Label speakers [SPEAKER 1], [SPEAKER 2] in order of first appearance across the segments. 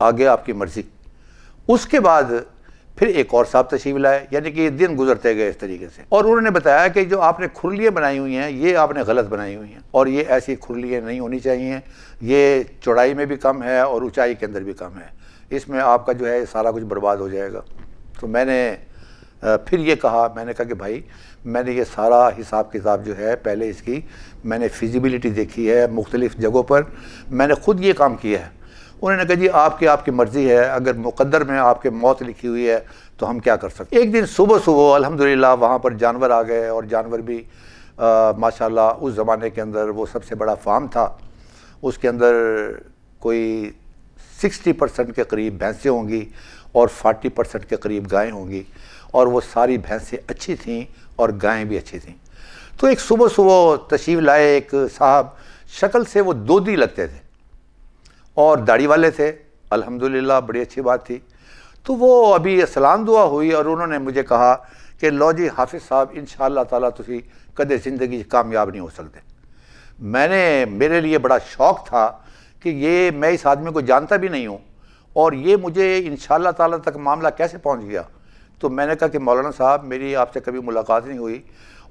[SPEAKER 1] آگے آپ کی مرضی۔ اس کے بعد پھر ایک اور صاحب تشریف لائے، یعنی کہ یہ دن گزرتے گئے اس طریقے سے، اور انہوں نے بتایا کہ جو آپ نے کھرلیاں بنائی ہوئی ہیں یہ آپ نے غلط بنائی ہوئی ہیں، اور یہ ایسی کھرلیاں نہیں ہونی چاہیے، یہ چوڑائی میں بھی کم ہے اور اونچائی کے اندر بھی کم ہے، اس میں آپ کا جو ہے سارا کچھ برباد ہو جائے گا۔ تو میں نے پھر یہ کہا، میں نے کہا کہ بھائی میں نے یہ سارا حساب کتاب جو ہے پہلے اس کی میں نے فیزیبلٹی دیکھی ہے مختلف جگہوں پر، میں نے خود یہ کام کیا ہے۔ انہوں نے کہا جی آپ کی مرضی ہے، اگر مقدر میں آپ کے موت لکھی ہوئی ہے تو ہم کیا کر سکتے۔ ایک دن صبح الحمدللہ وہاں پر جانور آ گئے، اور جانور بھی ماشاءاللہ اس زمانے کے اندر وہ سب سے بڑا فارم تھا، اس کے اندر کوئی 60% کے قریب بھینسیں ہوں گی اور 40% کے قریب گائیں ہوں گی، اور وہ ساری بھینسیں اچھی تھیں اور گائیں بھی اچھی تھیں۔ تو ایک صبح تشریف لائے ایک صاحب، شکل سے وہ دودھی لگتے تھے اور داڑھی والے تھے، الحمدللہ بڑی اچھی بات تھی۔ تو وہ ابھی سلام دعا ہوئی اور انہوں نے مجھے کہا کہ لو جی حافظ صاحب انشاءاللہ تعالیٰ تسی کدے زندگی کامیاب نہیں ہو سکتے۔ میرے لیے بڑا شوق تھا کہ یہ میں اس آدمی کو جانتا بھی نہیں ہوں اور یہ مجھے انشاءاللہ تعالیٰ تک معاملہ کیسے پہنچ گیا۔ تو میں نے کہا کہ مولانا صاحب میری آپ سے کبھی ملاقات نہیں ہوئی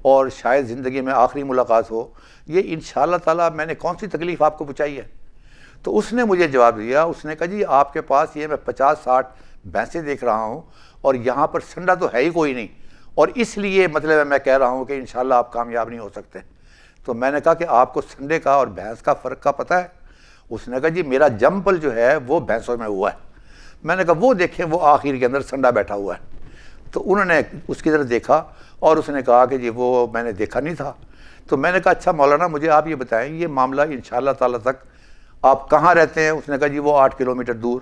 [SPEAKER 1] اور شاید زندگی میں آخری ملاقات ہو، یہ انشاءاللہ تعالیٰ میں نے کون سی تکلیف آپ کو پہنچائی ہے؟ تو اس نے مجھے جواب دیا، اس نے کہا جی آپ کے پاس یہ میں 50-60 بھینسیں دیکھ رہا ہوں اور یہاں پر سنڈا تو ہے ہی کوئی نہیں، اور اس لیے مطلب ہے میں کہہ رہا ہوں کہ انشاءاللہ آپ کامیاب نہیں ہو سکتے۔ تو میں نے کہا کہ آپ کو سنڈے کا اور بھینس کا فرق کا پتہ ہے؟ اس نے کہا جی میرا جمپل جو ہے وہ بھینسوں میں ہوا ہے۔ میں نے کہا وہ دیکھیں وہ آخر کے اندر سنڈا بیٹھا ہوا ہے۔ تو انہوں نے اس کی طرف دیکھا اور اس نے کہا کہ جی وہ میں نے دیکھا نہیں تھا۔ تو میں نے کہا اچھا مولانا مجھے آپ یہ بتائیں یہ معاملہ انشاءاللہ تعالیٰ تک آپ کہاں رہتے ہیں؟ اس نے کہا جی وہ 8 کلومیٹر دور۔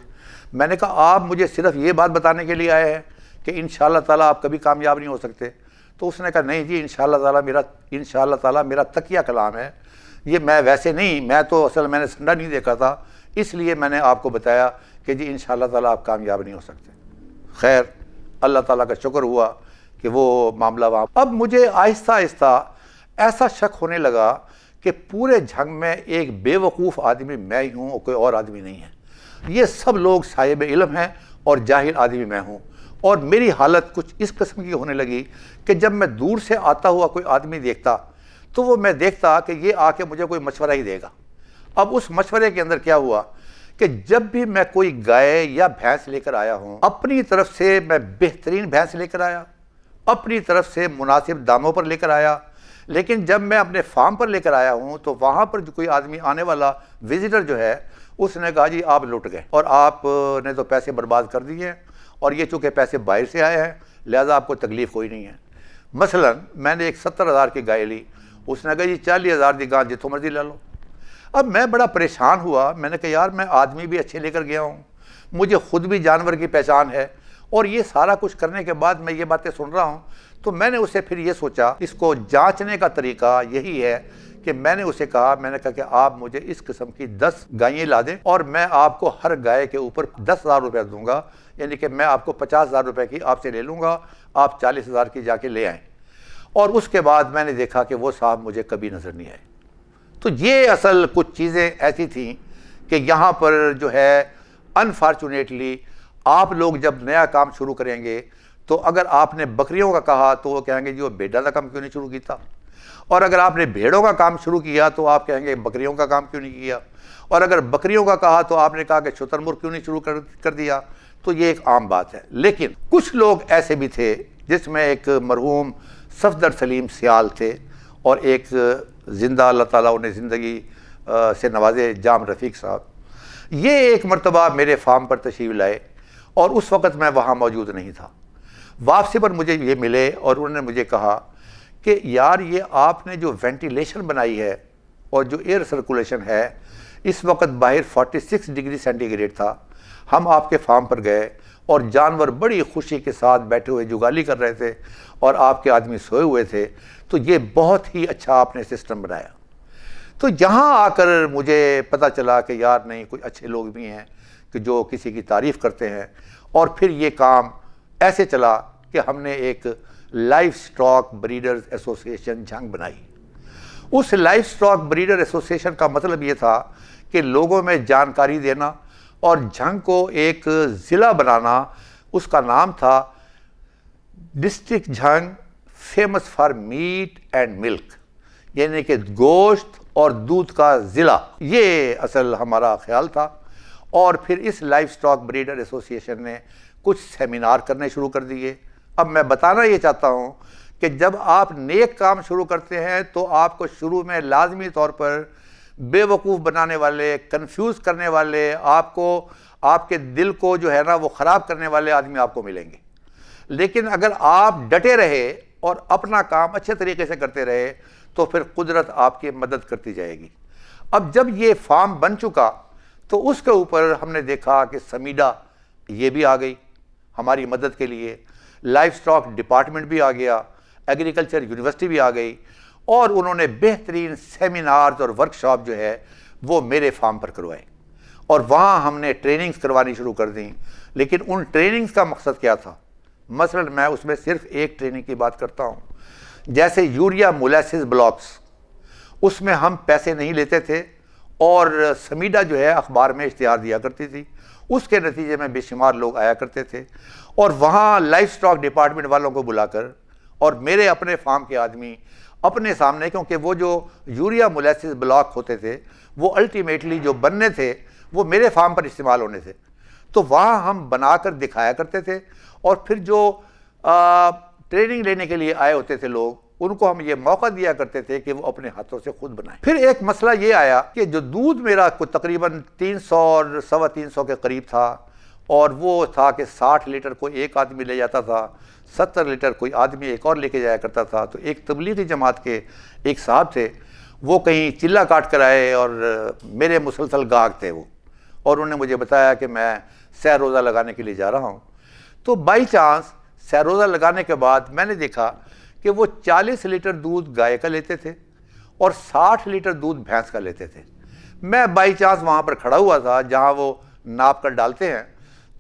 [SPEAKER 1] میں نے کہا آپ مجھے صرف یہ بات بتانے کے لیے آئے ہیں کہ انشاءاللہ تعالیٰ آپ کبھی کامیاب نہیں ہو سکتے؟ تو اس نے کہا نہیں جی انشاءاللہ تعالیٰ میرا تقیہ کلام ہے، یہ میں ویسے نہیں، میں تو اصل میں نے سنڈا نہیں دیکھا تھا، اس لیے میں نے آپ کو بتایا کہ جی انشاءاللہ تعالیٰ آپ کامیاب نہیں ہو سکتے۔ خیر اللہ تعالیٰ کا شکر ہوا کہ وہ معاملہ وہاں۔ اب مجھے آہستہ آہستہ ایسا شک ہونے لگا کہ پورے جھنگ میں ایک بے وقوف آدمی میں ہی ہوں اور کوئی اور آدمی نہیں ہے، یہ سب لوگ صاحب علم ہیں اور جاہل آدمی میں ہوں، اور میری حالت کچھ اس قسم کی ہونے لگی کہ جب میں دور سے آتا ہوا کوئی آدمی دیکھتا تو وہ میں دیکھتا کہ یہ آ کے مجھے کوئی مشورہ ہی دے گا۔ اب اس مشورے کے اندر کیا ہوا کہ جب بھی میں کوئی گائے یا بھینس لے کر آیا ہوں اپنی طرف سے میں بہترین بھینس لے کر آیا، اپنی طرف سے مناسب داموں پر لے کر آیا، لیکن جب میں اپنے فارم پر لے کر آیا ہوں تو وہاں پر جو کوئی آدمی آنے والا وزٹر جو ہے اس نے کہا جی آپ لٹ گئے اور آپ نے تو پیسے برباد کر دیے ہیں، اور یہ چونکہ پیسے باہر سے آئے ہیں لہذا آپ کو تکلیف کوئی نہیں ہے۔ مثلا میں نے ایک 70,000 کی گائے لی، اس نے کہا جی 40,000 دی گاں جتوں مرضی لے لو۔ اب میں بڑا پریشان ہوا، میں نے کہا یار میں آدمی بھی اچھے لے کر گیا ہوں، مجھے خود بھی جانور کی پہچان ہے، اور یہ سارا کچھ کرنے کے بعد میں یہ باتیں سن رہا ہوں۔ تو میں نے اسے پھر یہ سوچا اس کو جانچنے کا طریقہ یہی ہے کہ میں نے اسے کہا، میں نے کہا کہ آپ مجھے اس قسم کی 10 گائیں لا دیں اور میں آپ کو ہر گائے کے اوپر 10,000 روپے دوں گا، یعنی کہ میں آپ کو 50,000 روپے کی آپ سے لے لوں گا، آپ 40,000 کی جا کے لے آئیں۔ اور اس کے بعد میں نے دیکھا کہ وہ صاحب مجھے کبھی نظر نہیں آئے۔ تو یہ اصل کچھ چیزیں ایسی تھیں کہ یہاں پر جو ہے انفارچونیٹلی آپ لوگ جب نیا کام شروع کریں گے تو اگر آپ نے بکریوں کا کہا تو وہ کہیں گے جی وہ بھیڈا کا کام کیوں نہیں شروع کیتا، اور اگر آپ نے بھیڑوں کا کام شروع کیا تو آپ کہیں گے بکریوں کا کام کیوں نہیں کیا، اور اگر بکریوں کا کہا تو آپ نے کہا کہ شتر مرغ کیوں نہیں شروع کر دیا۔ تو یہ ایک عام بات ہے، لیکن کچھ لوگ ایسے بھی تھے جس میں ایک مرحوم صفدر سلیم سیال تھے اور ایک زندہ اللہ تعالیٰ انہیں زندگی سے نوازے جام رفیق صاحب، یہ ایک مرتبہ میرے فارم پر تشریف لائے اور اس وقت میں وہاں موجود نہیں تھا۔ واپسی پر مجھے یہ ملے اور انہوں نے مجھے کہا کہ یار یہ آپ نے جو وینٹیلیشن بنائی ہے اور جو ایئر سرکولیشن ہے، اس وقت باہر 46 ڈگری سینٹی گریڈ تھا، ہم آپ کے فارم پر گئے اور جانور بڑی خوشی کے ساتھ بیٹھے ہوئے جگالی کر رہے تھے اور آپ کے آدمی سوئے ہوئے تھے، تو یہ بہت ہی اچھا آپ نے سسٹم بنایا۔ تو یہاں آ کر مجھے پتہ چلا کہ یار نہیں، کچھ اچھے لوگ بھی ہیں کہ جو کسی کی تعریف کرتے ہیں، اور پھر یہ کام ایسے چلا کہ ہم نے ایک life stock breeders association Jhang بنائی۔ اس لائف سٹاک بریڈر ایسوسیشن کا مطلب یہ تھا کہ لوگوں میں جانکاری دینا اور جھنگ کو ایک ضلع بنانا، اس کا نام تھا district Jhang famous for meat and milk, یعنی کہ گوشت اور دودھ کا ضلع، یہ اصل ہمارا خیال تھا۔ اور پھر اس لائف سٹاک بریڈر ایسوسی ایشن نے کچھ سیمینار کرنے شروع کر دیے۔ اب میں بتانا یہ چاہتا ہوں کہ جب آپ نیک کام شروع کرتے ہیں تو آپ کو شروع میں لازمی طور پر بے وقوف بنانے والے، کنفیوز کرنے والے، آپ کے دل کو جو ہے نا وہ خراب کرنے والے آدمی آپ کو ملیں گے، لیکن اگر آپ ڈٹے رہے اور اپنا کام اچھے طریقے سے کرتے رہے تو پھر قدرت آپ کی مدد کرتی جائے گی۔ اب جب یہ فارم بن چکا تو اس کے اوپر ہم نے دیکھا کہ سمیڈا یہ بھی آ گئی ہماری مدد کے لیے، لائف سٹاک ڈپارٹمنٹ بھی آ گیا، ایگریکلچر یونیورسٹی بھی آ گئی، اور انہوں نے بہترین سیمینارز اور ورکشاپ جو ہے وہ میرے فارم پر کروائے، اور وہاں ہم نے ٹریننگز کروانی شروع کر دیں۔ لیکن ان ٹریننگز کا مقصد کیا تھا؟ مثلا میں اس میں صرف ایک ٹریننگ کی بات کرتا ہوں، جیسے یوریا مولیسز بلاکس، اس میں ہم پیسے نہیں لیتے تھے، اور سمیڈا جو ہے اخبار میں اشتہار دیا کرتی تھی، اس کے نتیجے میں بے شمار لوگ آیا کرتے تھے، اور وہاں لائف سٹاک ڈپارٹمنٹ والوں کو بلا کر اور میرے اپنے فارم کے آدمی اپنے سامنے، کیونکہ وہ جو یوریا مولیسز بلاک ہوتے تھے وہ الٹیمیٹلی جو بننے تھے وہ میرے فارم پر استعمال ہونے تھے، تو وہاں ہم بنا کر دکھایا کرتے تھے، اور پھر جو ٹریننگ لینے کے لیے آئے ہوتے تھے لوگ، ان کو ہم یہ موقع دیا کرتے تھے کہ وہ اپنے ہاتھوں سے خود بنائیں۔ پھر ایک مسئلہ یہ آیا کہ جو دودھ میرا تقریباً 300 اور 350 کے قریب تھا، اور وہ تھا کہ 60 لیٹر کوئی ایک آدمی لے جاتا تھا، 70 لیٹر کوئی آدمی ایک اور لے کے جایا کرتا تھا۔ تو ایک تبلیغی جماعت کے ایک صاحب تھے، وہ کہیں چلہ کاٹ کر آئے اور میرے مسلسل گاہک تھے وہ، اور انہوں نے مجھے بتایا کہ میں سہ روزہ لگانے کے لیے جا رہا ہوں۔ تو بائی چانس سہ روزہ لگانے کے بعد میں نے دیکھا کہ وہ 40 لیٹر دودھ گائے کا لیتے تھے اور 60 لیٹر دودھ بھینس کا لیتے تھے۔ میں بائی چانس وہاں پر کھڑا ہوا تھا جہاں وہ ناپ کر ڈالتے ہیں،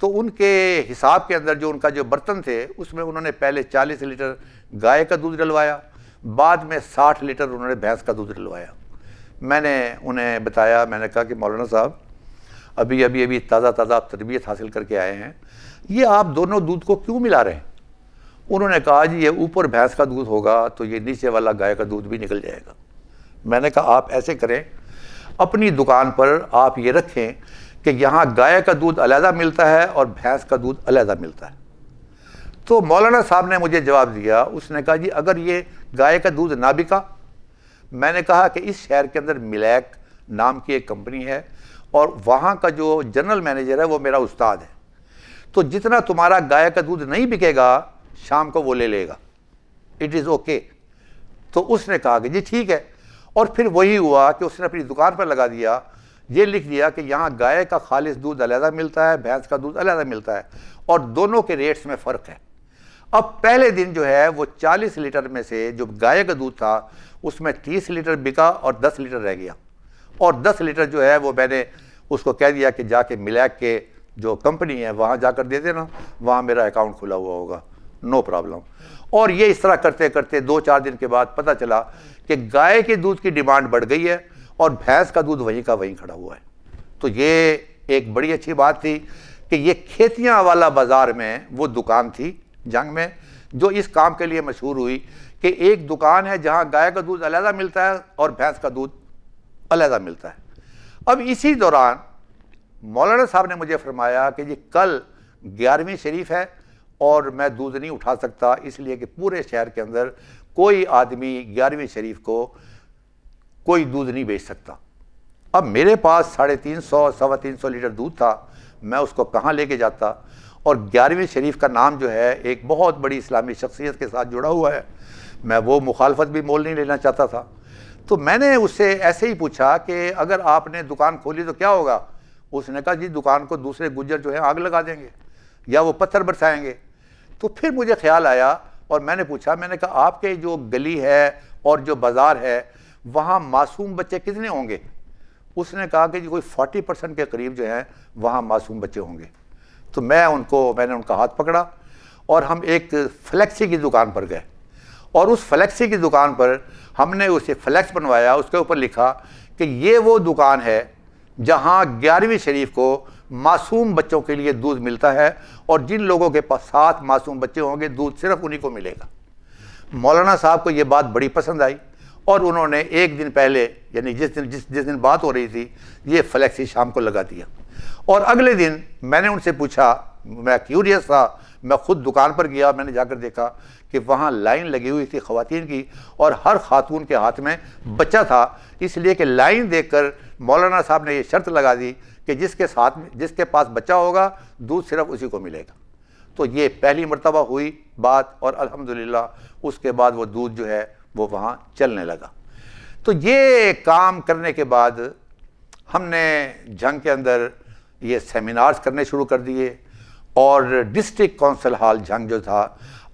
[SPEAKER 1] تو ان کے حساب کے اندر جو ان کا جو برتن تھے اس میں انہوں نے پہلے 40 لیٹر گائے کا دودھ ڈلوایا، بعد میں 60 لیٹر انہوں نے بھینس کا دودھ ڈلوایا۔ میں نے انہیں بتایا، میں نے کہا کہ مولانا صاحب ابھی تازہ آپ تربیت حاصل کر کے آئے ہیں، یہ آپ دونوں دودھ کو کیوں ملا رہے ہیں؟ انہوں نے کہا جی یہ اوپر بھینس کا دودھ ہوگا تو یہ نیچے والا گائے کا دودھ بھی نکل جائے گا۔ میں نے کہا آپ ایسے کریں، اپنی دکان پر آپ یہ رکھیں کہ یہاں گائے کا دودھ علیحدہ ملتا ہے اور بھینس کا دودھ علیحدہ ملتا ہے۔ تو مولانا صاحب نے مجھے جواب دیا، اس نے کہا جی اگر یہ گائے کا دودھ نہ بکا، میں نے کہا کہ اس شہر کے اندر ملیک نام کی ایک کمپنی ہے اور وہاں کا جو جنرل مینیجر ہے وہ میرا استاد ہے، تو جتنا تمہارا گائے کا دودھ نہیں بکے گا شام کو وہ لے لے گا، اٹ از اوکے۔ تو اس نے کہا کہ جی ٹھیک ہے، اور پھر وہی ہوا کہ اس نے اپنی دکان پر لگا دیا، یہ لکھ دیا کہ یہاں گائے کا خالص دودھ علیحدہ ملتا ہے، بھینس کا دودھ علیحدہ ملتا ہے، اور دونوں کے ریٹس میں فرق ہے۔ اب پہلے دن جو ہے وہ 40 لیٹر میں سے جو گائے کا دودھ تھا اس میں 30 لیٹر بکا اور 10 لیٹر رہ گیا، اور 10 لیٹر جو ہے وہ میں نے اس کو کہہ دیا کہ جا کے ملیک کے جو کمپنی ہے وہاں جا کر دے دینا، وہاں میرا اکاؤنٹ کھلا ہوا ہوگا، نو پرابلم۔ اور یہ اس طرح کرتے کرتے 2-4 دن کے بعد پتہ چلا کہ گائے کے دودھ کی ڈیمانڈ بڑھ گئی ہے اور بھینس کا دودھ وہیں کا وہیں کھڑا ہوا ہے۔ تو یہ ایک بڑی اچھی بات تھی کہ یہ کھیتیاں والا بازار میں وہ دکان تھی جنگ میں جو اس کام کے لیے مشہور ہوئی کہ ایک دکان ہے جہاں گائے کا دودھ علیحدہ ملتا ہے اور بھینس کا دودھ علیحدہ ملتا ہے۔ اب اسی دوران مولانا صاحب نے مجھے فرمایا کہ جی کل 11ویں شریف ہے اور میں دودھ نہیں اٹھا سکتا، اس لیے کہ پورے شہر کے اندر کوئی آدمی 11ویں شریف کو کوئی دودھ نہیں بیچ سکتا۔ اب میرے پاس 350 325 لیٹر دودھ تھا، میں اس کو کہاں لے کے جاتا؟ اور 11ویں شریف کا نام جو ہے ایک بہت بڑی اسلامی شخصیت کے ساتھ جڑا ہوا ہے، میں وہ مخالفت بھی مول نہیں لینا چاہتا تھا۔ تو میں نے اس سے ایسے ہی پوچھا کہ اگر آپ نے دکان کھولی تو کیا ہوگا؟ اس نے کہا جی دکان کو دوسرے گجر جو ہیں آگ لگا دیں گے یا وہ پتھر برسائیں گے۔ تو پھر مجھے خیال آیا اور میں نے پوچھا، میں نے کہا آپ کے جو گلی ہے اور جو بازار ہے وہاں معصوم بچے کتنے ہوں گے؟ اس نے کہا کہ جی کوئی 40% کے قریب جو ہیں وہاں معصوم بچے ہوں گے۔ تو میں نے ان کا ہاتھ پکڑا اور ہم ایک فلیکسی کی دکان پر گئے، اور اس فلیکسی کی دکان پر ہم نے اسے فلیکس بنوایا، اس کے اوپر لکھا کہ یہ وہ دکان ہے جہاں 11ویں شریف کو معصوم بچوں کے لیے دودھ ملتا ہے، اور جن لوگوں کے پاس 7 معصوم بچے ہوں گے دودھ صرف انہی کو ملے گا۔ مولانا صاحب کو یہ بات بڑی پسند آئی، اور انہوں نے ایک دن پہلے، یعنی جس دن بات ہو رہی تھی، یہ فلیکسی شام کو لگا دیا۔ اور اگلے دن میں نے ان سے پوچھا، میں کیوریس تھا، میں خود دکان پر گیا، میں نے جا کر دیکھا کہ وہاں لائن لگی ہوئی تھی خواتین کی، اور ہر خاتون کے ہاتھ میں بچہ تھا، اس لیے کہ لائن دیکھ کر مولانا صاحب نے یہ شرط لگا دی کہ جس کے پاس بچہ ہوگا دودھ صرف اسی کو ملے گا۔ تو یہ پہلی مرتبہ ہوئی بات، اور الحمدللہ اس کے بعد وہ دودھ جو ہے وہ وہاں چلنے لگا۔ تو یہ کام کرنے کے بعد ہم نے جھنگ کے اندر یہ سیمینارز کرنے شروع کر دیے، اور ڈسٹرکٹ کونسل ہال جھنگ جو تھا،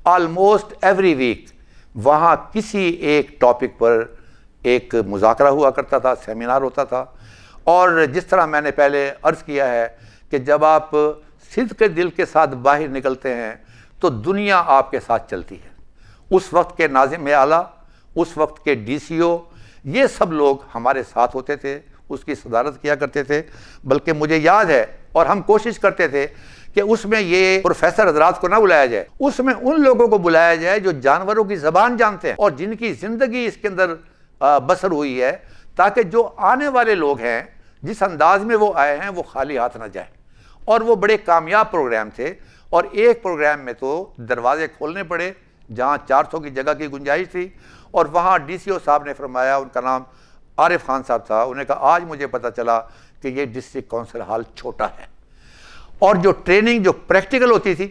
[SPEAKER 1] آلموسٹ ایوری ویک وہاں کسی ایک ٹاپک پر ایک مذاکرہ ہوا کرتا تھا، سیمینار ہوتا تھا۔ اور جس طرح میں نے پہلے عرض کیا ہے کہ جب آپ صدق کے دل کے ساتھ باہر نکلتے ہیں تو دنیا آپ کے ساتھ چلتی ہے۔ اس وقت کے ناظم اعلیٰ، اس وقت کے ڈی سی او، یہ سب لوگ ہمارے ساتھ ہوتے تھے، اس کی صدارت کیا کرتے تھے۔ بلکہ مجھے یاد ہے، اور ہم کوشش کرتے تھے کہ اس میں یہ پروفیسر حضرات کو نہ بلایا جائے، اس میں ان لوگوں کو بلایا جائے جو جانوروں کی زبان جانتے ہیں اور جن کی زندگی اس کے اندر بسر ہوئی ہے، تاکہ جو آنے والے لوگ ہیں جس انداز میں وہ آئے ہیں وہ خالی ہاتھ نہ جائیں۔ اور وہ بڑے کامیاب پروگرام تھے، اور ایک پروگرام میں تو دروازے کھولنے پڑے جہاں 400 کی جگہ کی گنجائش تھی، اور وہاں ڈی سی او صاحب نے فرمایا، ان کا نام عارف خان صاحب تھا، انہوں نے کہا آج مجھے پتہ چلا کہ یہ ڈسٹرکٹ کونسل ہال چھوٹا ہے، اور جو ٹریننگ جو پریکٹیکل ہوتی تھی،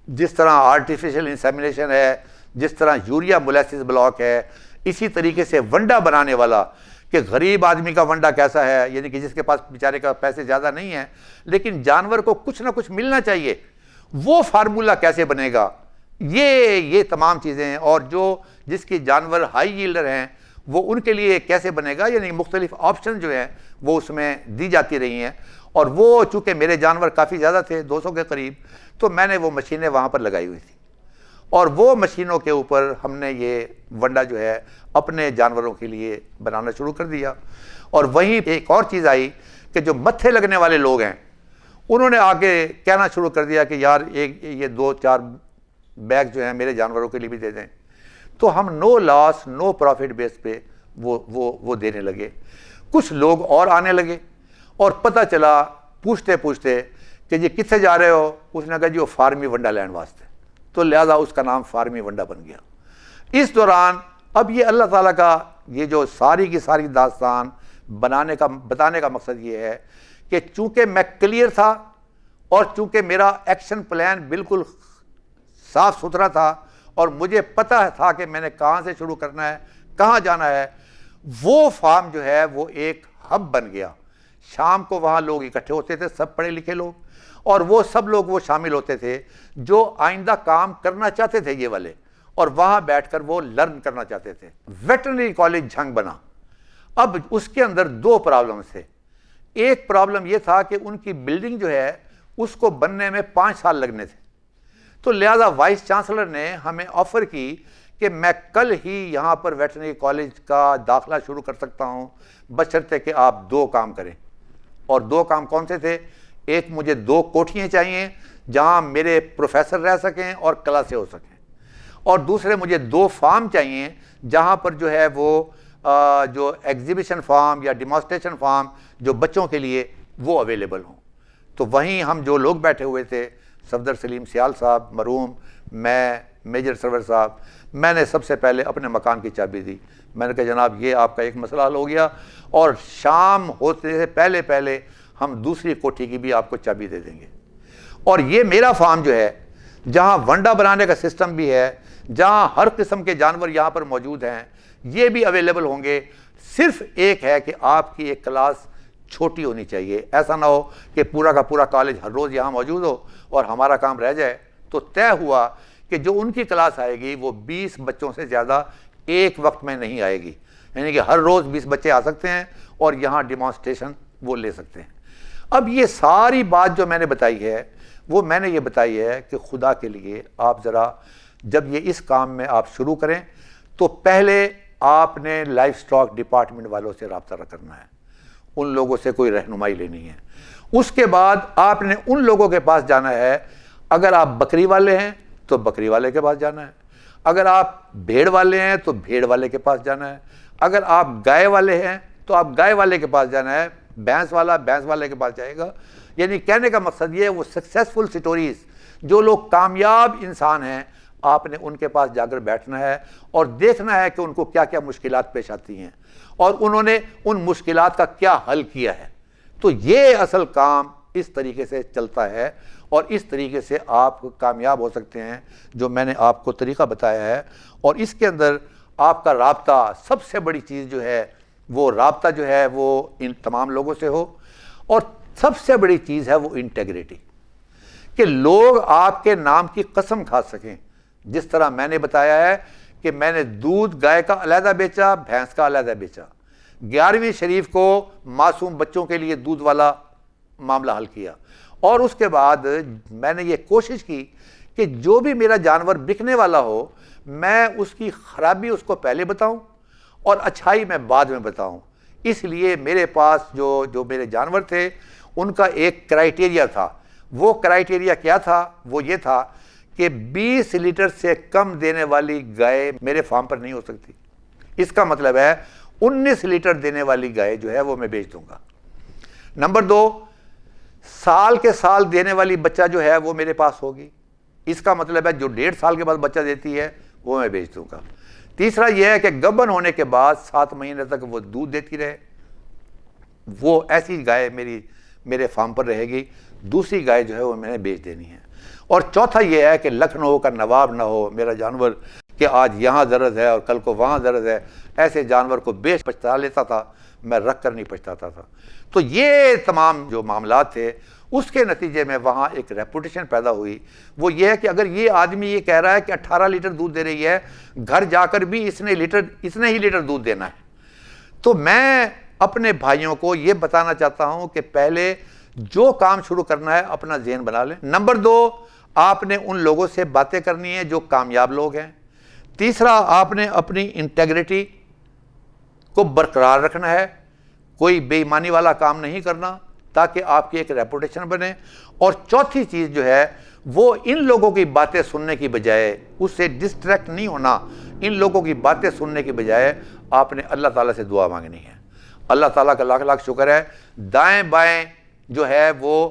[SPEAKER 1] جس طرح آرٹیفیشل انسیمینیشن ہے، جس طرح یوریا مولیسس بلاک ہے، اسی طریقے سے ونڈا بنانے والا، کہ غریب آدمی کا ونڈا کیسا ہے، یعنی کہ جس کے پاس بیچارے کا پیسے زیادہ نہیں ہیں لیکن جانور کو کچھ نہ کچھ ملنا چاہیے، وہ فارمولہ کیسے بنے گا، یہ تمام چیزیں ہیں۔ اور جس کی جانور ہائی ییلڈر ہیں وہ ان کے لیے کیسے بنے گا، یعنی مختلف آپشن جو ہیں وہ اس میں دی جاتی رہی ہیں۔ اور وہ چونکہ میرے جانور کافی زیادہ تھے، 200 کے قریب، تو میں نے وہ مشینیں وہاں پر لگائی ہوئی تھی، اور وہ مشینوں کے اوپر ہم نے یہ ونڈا جو ہے اپنے جانوروں کے لیے بنانا شروع کر دیا۔ اور وہیں ایک اور چیز آئی کہ جو متھے لگنے والے لوگ ہیں انہوں نے آگے کہنا شروع کر دیا کہ یار یہ 2-4 بیگ جو ہیں میرے جانوروں کے لیے بھی دے دیں، تو ہم نو لاس نو پروفٹ بیس پہ وہ دینے لگے۔ کچھ لوگ اور آنے لگے، اور پتہ چلا پوچھتے پوچھتے کہ یہ کتنے جا رہے ہو، اس نے کہا جی وہ فارمی ونڈا لینڈ واسطے، تو لہذا اس کا نام فارمی ونڈا بن گیا۔ اس دوران اب یہ اللہ تعالیٰ کا یہ جو ساری کی ساری داستان بتانے کا مقصد یہ ہے کہ چونکہ میں کلیئر تھا، اور چونکہ میرا ایکشن پلان بالکل صاف ستھرا تھا، اور مجھے پتہ تھا کہ میں نے کہاں سے شروع کرنا ہے، کہاں جانا ہے، وہ فارم جو ہے وہ ایک ہب بن گیا۔ شام کو وہاں لوگ اکٹھے ہوتے تھے، سب پڑھے لکھے لوگ، اور وہ سب لوگ وہ شامل ہوتے تھے جو آئندہ کام کرنا چاہتے تھے یہ والے، اور وہاں بیٹھ کر وہ لرن کرنا چاہتے تھے۔ ویٹرنری کالج جھنگ بنا۔ اب اس کے اندر 2 پرابلمز تھے۔ ایک پرابلم یہ تھا کہ ان کی بلڈنگ جو ہے اس کو بننے میں 5 سال لگنے تھے، تو لہذا وائس چانسلر نے ہمیں آفر کی کہ میں کل ہی یہاں پر ویٹرنری کالج کا داخلہ شروع کر سکتا ہوں، بشرطے کہ آپ 2 کام کریں۔ اور 2 کام کون سے تھے؟ ایک مجھے 2 کوٹھیاں چاہیے جہاں میرے پروفیسر رہ سکیں اور کلاسیں ہو سکیں، اور دوسرے مجھے 2 فارم چاہیے جہاں پر جو ہے وہ جو ایگزیبیشن فارم یا ڈیمانسٹریشن فارم جو بچوں کے لیے وہ اویلیبل ہوں۔ تو وہیں ہم جو لوگ بیٹھے ہوئے تھے، صفدر سلیم سیال صاحب مرحوم، میں، میجر سرور صاحب، میں نے سب سے پہلے اپنے مکان کی چابی دی۔ میں نے کہا جناب یہ آپ کا ایک مسئلہ حل ہو گیا، اور شام ہوتے سے پہلے ہم دوسری کوٹھی کی بھی آپ کو چابی دے دیں گے۔ اور یہ میرا فارم جو ہے جہاں ونڈا بنانے کا سسٹم بھی ہے، جہاں ہر قسم کے جانور یہاں پر موجود ہیں، یہ بھی اویلیبل ہوں گے۔ صرف ایک ہے کہ آپ کی ایک کلاس چھوٹی ہونی چاہیے، ایسا نہ ہو کہ پورا کا پورا کالج ہر روز یہاں موجود ہو اور ہمارا کام رہ جائے۔ تو طے ہوا کہ جو ان کی کلاس آئے گی وہ 20 بچوں سے زیادہ ایک وقت میں نہیں آئے گی، یعنی کہ ہر روز 20 بچے آ سکتے ہیں اور یہاں ڈیمانسٹریشن وہ لے سکتے ہیں۔ اب یہ ساری بات جو میں نے بتائی ہے وہ میں نے یہ بتائی ہے کہ خدا کے لیے آپ ذرا جب یہ اس کام میں آپ شروع کریں تو پہلے آپ نے لائف سٹاک ڈپارٹمنٹ والوں سے رابطہ کرنا ہے، ان لوگوں سے کوئی رہنمائی لینی ہے۔ اس کے بعد آپ نے ان لوگوں کے پاس جانا ہے، اگر آپ بکری والے ہیں تو بکری والے کے پاس جانا ہے، اگر آپ بھیڑ والے ہیں تو بھیڑ والے کے پاس جانا ہے، اگر آپ گائے والے ہیں تو آپ گائے والے کے پاس جانا ہے، بھینس والا بھینس والے کے پاس جائے گا۔ یعنی کہنے کا مقصد یہ ہے وہ سکسیسفل سٹوریز، جو لوگ کامیاب انسان ہیں، آپ نے ان کے پاس جا کر بیٹھنا ہے اور دیکھنا ہے کہ ان کو کیا کیا مشکلات پیش آتی ہیں اور انہوں نے ان مشکلات کا کیا حل کیا ہے۔ تو یہ اصل کام اس طریقے سے چلتا ہے اور اس طریقے سے آپ کامیاب ہو سکتے ہیں، جو میں نے آپ کو طریقہ بتایا ہے۔ اور اس کے اندر آپ کا رابطہ، سب سے بڑی چیز جو ہے وہ رابطہ جو ہے وہ ان تمام لوگوں سے ہو، اور سب سے بڑی چیز ہے وہ انٹیگریٹی، کہ لوگ آپ کے نام کی قسم کھا سکیں۔ جس طرح میں نے بتایا ہے کہ میں نے دودھ گائے کا علیحدہ بیچا، بھینس کا علیحدہ بیچا، 11ویں شریف کو معصوم بچوں کے لیے دودھ والا معاملہ حل کیا، اور اس کے بعد میں نے یہ کوشش کی کہ جو بھی میرا جانور بکنے والا ہو، میں اس کی خرابی اس کو پہلے بتاؤں اور اچھائی میں بعد میں بتاؤں۔ اس لیے میرے پاس جو میرے جانور تھے ان کا ایک کرائیٹیریا تھا۔ وہ کرائیٹیریا کیا تھا؟ وہ یہ تھا کہ 20 لیٹر سے کم دینے والی گائے میرے فارم پر نہیں ہو سکتی۔ اس کا مطلب ہے 19 لیٹر دینے والی گائے جو ہے وہ میں بیچ دوں گا۔ نمبر 2، سال کے سال دینے والی بچہ جو ہے وہ میرے پاس ہوگی۔ اس کا مطلب ہے جو 1.5 سال کے بعد بچہ دیتی ہے وہ میں بیچ دوں گا۔ تیسرا یہ ہے کہ گبن ہونے کے بعد 7 مہینے تک وہ دودھ دیتی رہے، وہ ایسی گائے میرے فارم پر رہے گی۔ دوسری گائے جو ہے وہ میں نے بیچ دینی ہے۔ اور چوتھا یہ ہے کہ لکھنؤ کا نواب نہ ہو میرا جانور، کہ آج یہاں درد ہے اور کل کو وہاں درد ہے۔ ایسے جانور کو بیچ پچھتا لیتا تھا، میں رکھ کر نہیں پچھتاتا تھا۔ تو یہ تمام جو معاملات تھے، اس کے نتیجے میں وہاں ایک ریپوٹیشن پیدا ہوئی۔ وہ یہ ہے کہ اگر یہ آدمی یہ کہہ رہا ہے کہ 18 لیٹر دودھ دے رہی ہے، گھر جا کر بھی اتنے ہی لیٹر دودھ دینا ہے۔ تو میں اپنے بھائیوں کو یہ بتانا چاہتا ہوں کہ پہلے جو کام شروع کرنا ہے اپنا ذہن بنا لیں۔ نمبر 2، آپ نے ان لوگوں سے باتیں کرنی ہیں جو کامیاب لوگ ہیں۔ تیسرا، آپ نے اپنی انٹیگریٹی کو برقرار رکھنا ہے، کوئی بے ایمانی والا کام نہیں کرنا تاکہ آپ کی ایک ریپوٹیشن بنے۔ اور چوتھی چیز جو ہے وہ ان لوگوں کی باتیں سننے کی بجائے، اس سے ڈسٹریکٹ نہیں ہونا۔ ان لوگوں کی باتیں سننے کی بجائے آپ نے اللہ تعالیٰ سے دعا مانگنی ہے۔ اللہ تعالیٰ کا لاکھ لاکھ شکر ہے، دائیں بائیں جو ہے وہ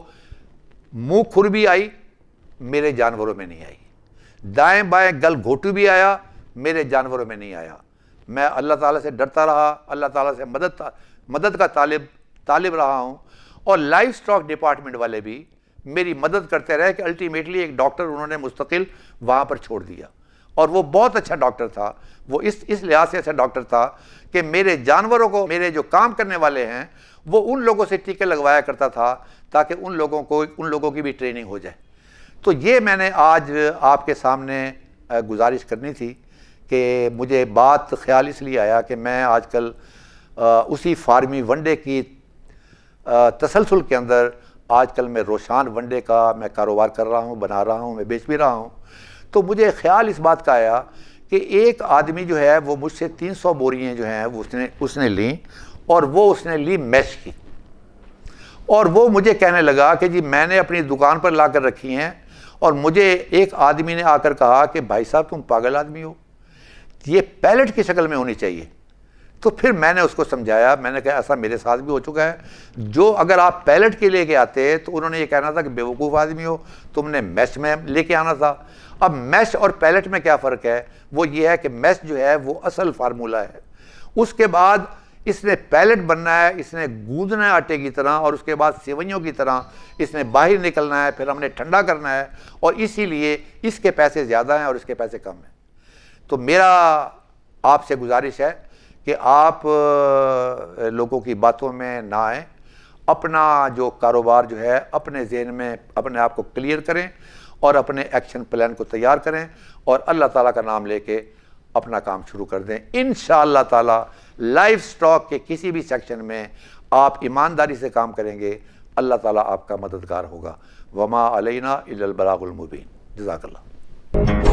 [SPEAKER 1] منہ کھر بھی آئی، میرے جانوروں میں نہیں آئی۔ دائیں بائیں گل گھوٹو بھی آیا، میرے جانوروں میں نہیں آیا۔ میں اللہ تعالیٰ سے ڈرتا رہا، اللہ تعالیٰ سے مدد کا طالب رہا ہوں۔ اور لائف سٹاک ڈپارٹمنٹ والے بھی میری مدد کرتے رہے کہ الٹیمیٹلی ایک ڈاکٹر انہوں نے مستقل وہاں پر چھوڑ دیا، اور وہ بہت اچھا ڈاکٹر تھا۔ وہ اس لحاظ سے اچھا ڈاکٹر تھا کہ میرے جانوروں کو، میرے جو کام کرنے والے ہیں، وہ ان لوگوں سے ٹیکے لگوایا کرتا تھا تاکہ ان لوگوں کی بھی ٹریننگ ہو جائے۔ تو یہ میں نے آج آپ کے سامنے گزارش کرنی تھی کہ مجھے بات خیال اس لیے آیا کہ میں آج کل اسی فارمی ونڈے کی تسلسل کے اندر آج کل میں روشان ونڈے کا میں کاروبار کر رہا ہوں، بنا رہا ہوں، میں بیچ بھی رہا ہوں۔ تو مجھے خیال اس بات کا آیا کہ ایک آدمی جو ہے وہ مجھ سے 300 بوریاں جو ہیں وہ اس نے لیں، اور وہ اس نے لی میش کی، اور وہ مجھے کہنے لگا کہ جی میں نے اپنی دکان پر لا کر رکھی ہیں، اور مجھے ایک آدمی نے آ کر کہا کہ بھائی صاحب تم پاگل آدمی ہو، یہ پیلٹ کی شکل میں ہونی چاہیے۔ تو پھر میں نے اس کو سمجھایا، میں نے کہا ایسا میرے ساتھ بھی ہو چکا ہے، جو اگر آپ پیلٹ کے لے کے آتے تو انہوں نے یہ کہنا تھا کہ بیوقوف آدمی ہو، تم نے میش میں لے کے آنا تھا۔ اب میش اور پیلٹ میں کیا فرق ہے؟ وہ یہ ہے کہ میش جو ہے وہ اصل فارمولہ ہے، اس کے بعد اس نے پیلٹ بننا ہے، اس نے گوندنا ہے آٹے کی طرح، اور اس کے بعد سیوئیوں کی طرح اس نے باہر نکلنا ہے، پھر ہم نے ٹھنڈا کرنا ہے، اور اسی لیے اس کے پیسے زیادہ ہیں اور اس کے پیسے کم ہیں۔ تو میرا آپ سے گزارش ہے کہ آپ لوگوں کی باتوں میں نہ آئیں، اپنا جو کاروبار جو ہے اپنے ذہن میں اپنے آپ کو کلیئر کریں اور اپنے ایکشن پلان کو تیار کریں، اور اللہ تعالیٰ کا نام لے کے اپنا کام شروع کر دیں۔ انشاءاللہ تعالیٰ لائف سٹاک کے کسی بھی سیکشن میں آپ ایمانداری سے کام کریں گے، اللہ تعالیٰ آپ کا مددگار ہوگا۔ وما علینا الا البلاغ المبین۔ جزاک اللہ۔